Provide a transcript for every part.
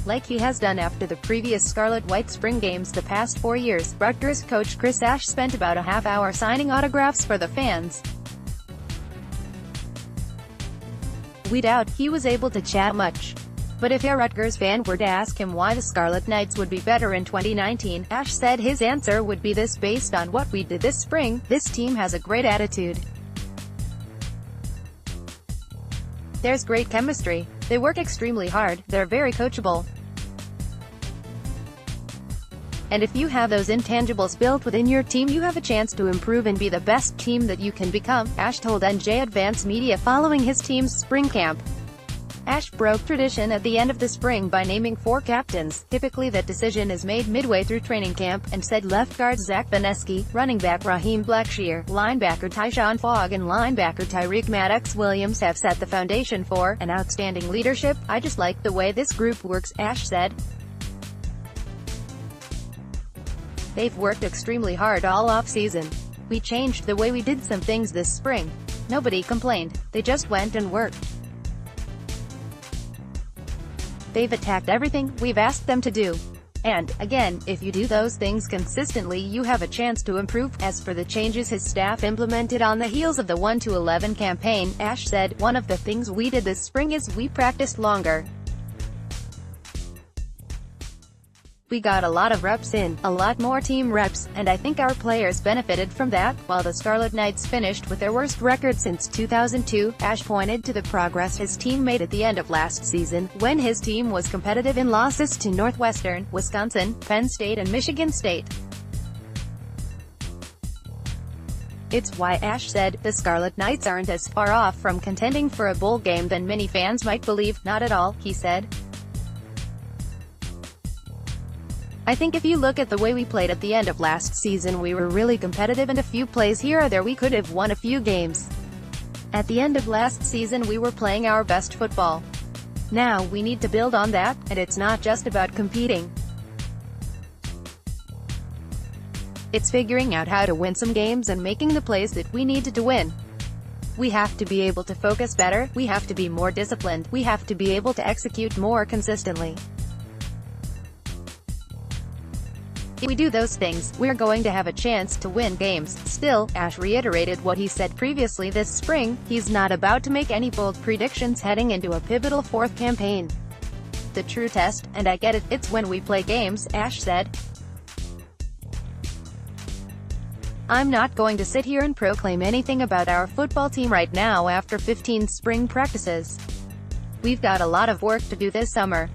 like he has done after the previous Scarlet-White spring games the past 4 years. Rutgers coach Chris Ash spent about a half-hour signing autographs for the fans. We doubt he was able to chat much. But if a Rutgers fan were to ask him why the Scarlet Knights would be better in 2019, Ash said his answer would be this: based on what we did this spring, this team has a great attitude. There's great chemistry. They work extremely hard, they're very coachable. And if you have those intangibles built within your team, you have a chance to improve and be the best team that you can become, Ash told NJ Advance Media following his team's spring camp. Ash broke tradition at the end of the spring by naming 4 captains. Typically that decision is made midway through training camp, and said left guard Zach Beneski, running back Raheem Blackshear, linebacker Tyshawn Fogg and linebacker Tyreek Maddox-Williams have set the foundation for an outstanding leadership. I just like the way this group works, Ash said. They've worked extremely hard all off-season. We changed the way we did some things this spring. Nobody complained. They just went and worked. They've attacked everything we've asked them to do. And, again, if you do those things consistently, you have a chance to improve. As for the changes his staff implemented on the heels of the 1-11 campaign, Ash said, one of the things we did this spring is we practiced longer. We got a lot of reps in, a lot more team reps, and I think our players benefited from that. While the Scarlet Knights finished with their worst record since 2002, Ash pointed to the progress his team made at the end of last season, when his team was competitive in losses to Northwestern, Wisconsin, Penn State and Michigan State. It's why, Ash said, the Scarlet Knights aren't as far off from contending for a bowl game than many fans might believe. Not at all, he said. I think if you look at the way we played at the end of last season, we were really competitive, and a few plays here or there we could have won a few games. At the end of last season we were playing our best football. Now we need to build on that, and it's not just about competing. It's figuring out how to win some games and making the plays that we needed to win. We have to be able to focus better, we have to be more disciplined, we have to be able to execute more consistently. If we do those things, we're going to have a chance to win games. Still, Ash reiterated what he said previously this spring: he's not about to make any bold predictions heading into a pivotal 4th campaign. The true test, and I get it, it's when we play games, Ash said. I'm not going to sit here and proclaim anything about our football team right now after 15 spring practices. We've got a lot of work to do this summer.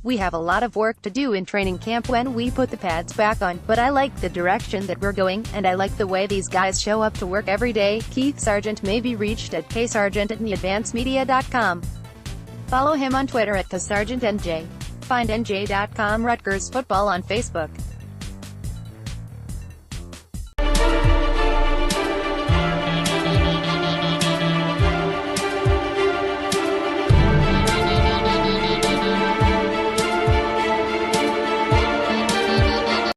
We have a lot of work to do in training camp when we put the pads back on, but I like the direction that we're going, and I like the way these guys show up to work every day. Keith Sargent may be reached at ksargent@theadvancemedia.com. Follow him on Twitter at @thesargentnj. Find NJ.com Rutgers Football on Facebook.